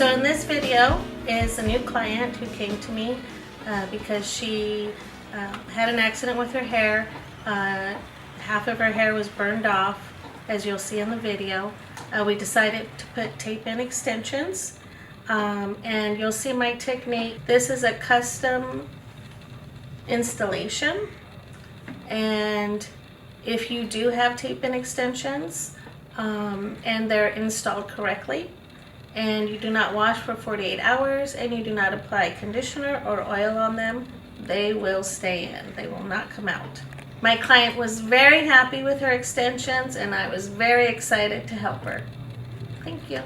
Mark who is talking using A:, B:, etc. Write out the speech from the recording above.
A: So in this video is a new client who came to me because she had an accident with her hair. Half of her hair was burned off, as you'll see in the video. We decided to put tape-in extensions, and you'll see my technique. This is a custom installation, and if you do have tape-in extensions and they're installed correctly, and you do not wash for 48 hours and you do not apply conditioner or oil on them, they will stay in. They will not come out. My client was very happy with her extensions, and I was very excited to help her. Thank you.